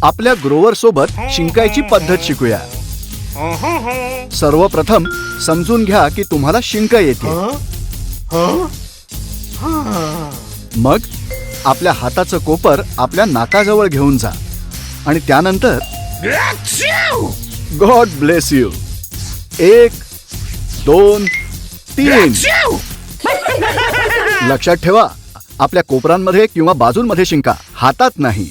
आपल्या ग्रोवर सोबत शिंकायची पद्धत शिकूया. सर्वप्रथम समजून घ्या की तुम्हाला शिंक येते. मग आपल्या हाताचं कोपर आपल्या नाकाजवळ घेऊन जा आणि त्यानंतर गॉड ब्लेस यू. 1 2 3. लक्षात ठेवा, आपल्या कोपरांमध्ये किंवा बाजूंमध्ये शिंका, हातात नाही.